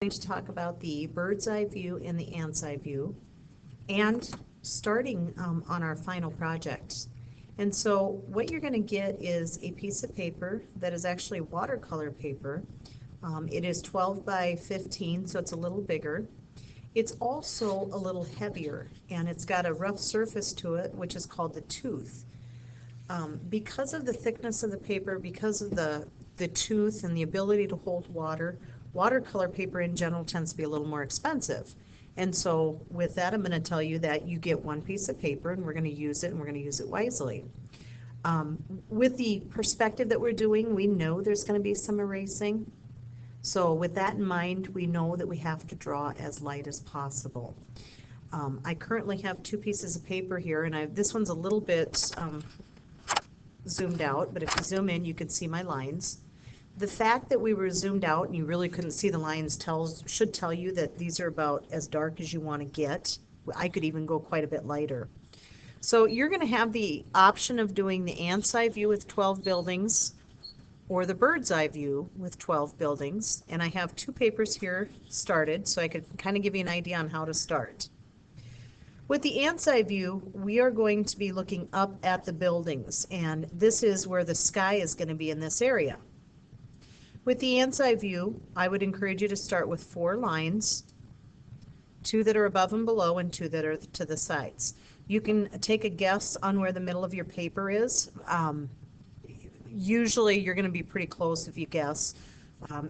going to talk about the bird's eye view and the ant's eye view, and starting on our final project. And so what you're going to get is a piece of paper that is actually watercolor paper. It is 12 by 15, so it's a little bigger. It's also a little heavier, and it's got a rough surface to it, which is called the tooth. Because of the thickness of the paper, because of the tooth and the ability to hold water, watercolor paper in general tends to be a little more expensive. And so with that, I'm going to tell you that you get one piece of paper, and we're going to use it, and we're going to use it wisely. With the perspective that we're doing, we know there's going to be some erasing. So with that in mind, we know that we have to draw as light as possible. I currently have two pieces of paper here, and this one's a little bit zoomed out, but if you zoom in, you can see my lines. The fact that we were zoomed out and you really couldn't see the lines should tell you that these are about as dark as you want to get. I could even go quite a bit lighter. So you're going to have the option of doing the ant's eye view with 12 buildings or the bird's eye view with 12 buildings. And I have two papers here started, so I could kind of give you an idea on how to start. With the ant's eye view, we are going to be looking up at the buildings, and this is where the sky is going to be in this area. With the ant's eye view, I would encourage you to start with 4 lines, 2 that are above and below and 2 that are to the sides. You can take a guess on where the middle of your paper is. Usually you're going to be pretty close if you guess.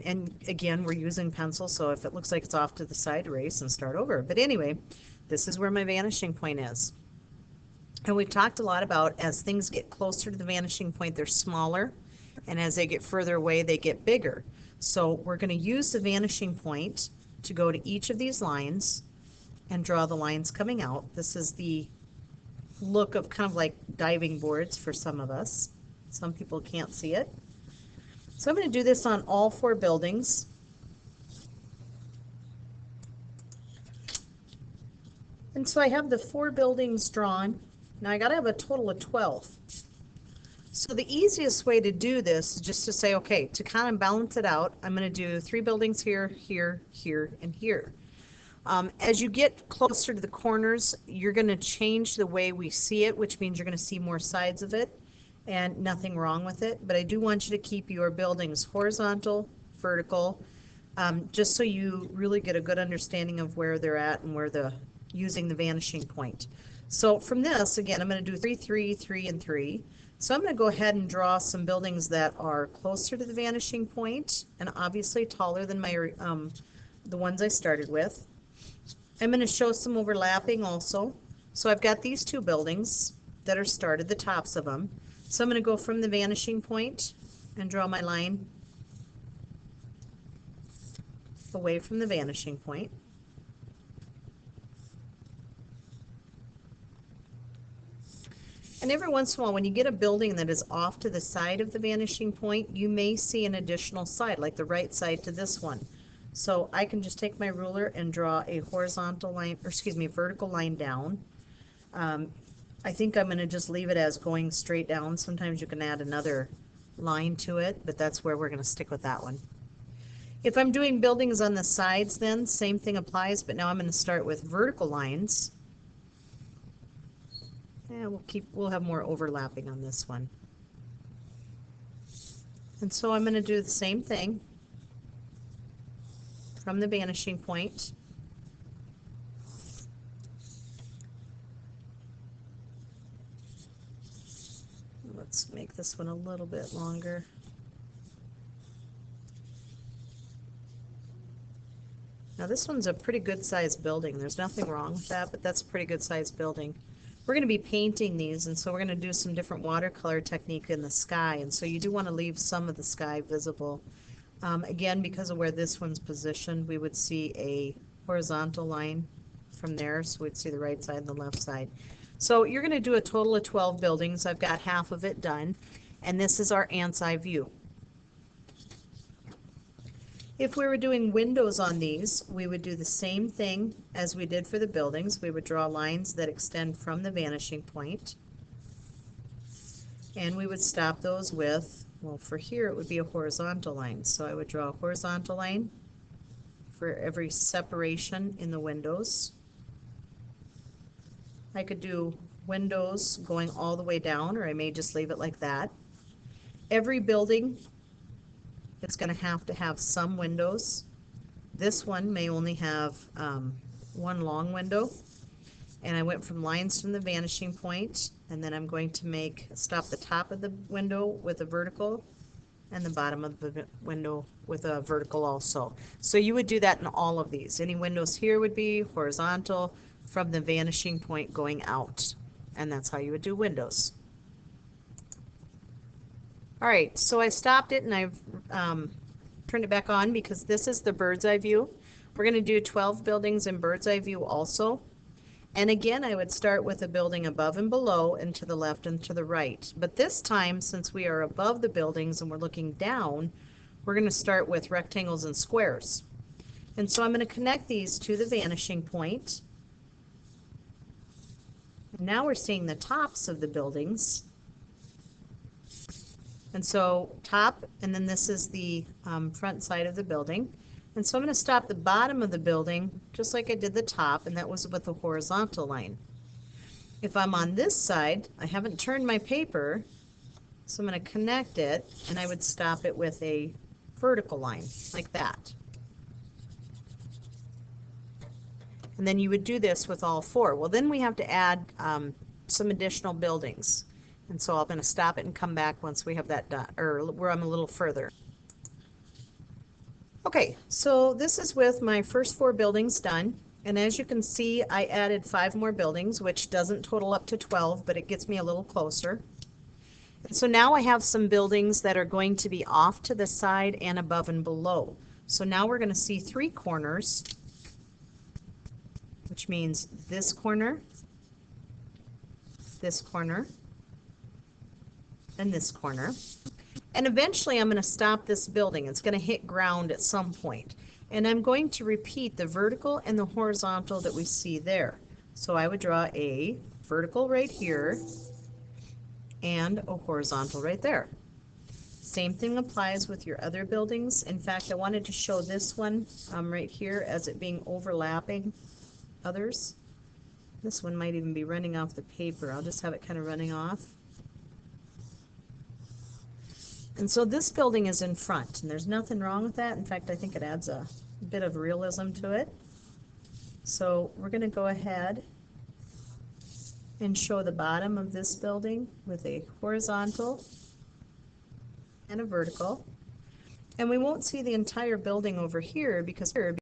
And again, we're using pencil, so if it looks like it's off to the side, erase and start over. But anyway, this is where my vanishing point is. And we've talked a lot about as things get closer to the vanishing point, they're smaller. And as they get further away, they get bigger. So we're going to use the vanishing point to go to each of these lines and draw the lines coming out. This is the look of kind of like diving boards for some of us. Some people can't see it. So I'm going to do this on all 4 buildings. And so I have the 4 buildings drawn. Now I got to have a total of 12. So the easiest way to do this is just to say, okay, to kind of balance it out, I'm going to do 3 buildings here, here, here, and here. As you get closer to the corners, you're going to change the way we see it, which means you're going to see more sides of it, and nothing wrong with it. But I do want you to keep your buildings horizontal, vertical, just so you really get a good understanding of where they're at and where using the vanishing point. So from this, again, I'm going to do 3, 3, 3, and 3. So I'm going to go ahead and draw some buildings that are closer to the vanishing point and obviously taller than the ones I started with. I'm going to show some overlapping also. So I've got these 2 buildings that are started, the tops of them. So I'm going to go from the vanishing point and draw my line away from the vanishing point. And every once in a while, when you get a building that is off to the side of the vanishing point, you may see an additional side, like the right side to this one. So I can just take my ruler and draw a horizontal line, or excuse me, vertical line down. I think I'm going to just leave it as going straight down. Sometimes you can add another line to it, but that's where we're going to stick with that one. If I'm doing buildings on the sides, then same thing applies, but now I'm going to start with vertical lines. Yeah, we'll have more overlapping on this one. And so I'm going to do the same thing from the vanishing point. Let's make this one a little bit longer. Now this one's a pretty good sized building. There's nothing wrong with that, but that's a pretty good sized building. We're going to be painting these, and so we're going to do some different watercolor technique in the sky, and so you do want to leave some of the sky visible. Again, because of where this one's positioned, we would see a horizontal line from there, so we'd see the right side and the left side. So you're going to do a total of 12 buildings. I've got half of it done, and this is our ant's eye view. If we were doing windows on these, we would do the same thing as we did for the buildings. We would draw lines that extend from the vanishing point, and we would stop those with, well, for here it would be a horizontal line. So I would draw a horizontal line for every separation in the windows. I could do windows going all the way down, or I may just leave it like that. Every building is going to have some windows. This one may only have one long window. And I went from lines from the vanishing point, and then I'm going to stop the top of the window with a vertical and the bottom of the window with a vertical also. So you would do that in all of these. Any windows here would be horizontal from the vanishing point going out, and that's how you would do windows. All right, so I stopped it and I've turned it back on because this is the bird's eye view. We're going to do 12 buildings in bird's eye view also. And again, I would start with a building above and below and to the left and to the right. But this time, since we are above the buildings and we're looking down, we're going to start with rectangles and squares. And so I'm going to connect these to the vanishing point. And now we're seeing the tops of the buildings. And so top, and then this is the front side of the building. And so I'm going to stop the bottom of the building just like I did the top, and that was with a horizontal line. If I'm on this side, I haven't turned my paper, so I'm going to connect it, and I would stop it with a vertical line like that. And then you would do this with all four. Well, then we have to add some additional buildings. And so I'm going to stop it and come back once we have that done, or where I'm a little further. Okay, so this is with my first 4 buildings done, and as you can see, I added 5 more buildings, which doesn't total up to 12, but it gets me a little closer. And so now I have some buildings that are going to be off to the side and above and below. So now we're going to see 3 corners, which means this corner, and this corner. And eventually I'm going to stop this building. It's going to hit ground at some point. And I'm going to repeat the vertical and the horizontal that we see there. So I would draw a vertical right here and a horizontal right there. Same thing applies with your other buildings. In fact, I wanted to show this one right here as it being overlapping others. This one might even be running off the paper. I'll just have it kind of running off. And so this building is in front, and there's nothing wrong with that. In fact, I think it adds a bit of realism to it. So we're going to go ahead and show the bottom of this building with a horizontal and a vertical. And we won't see the entire building over here because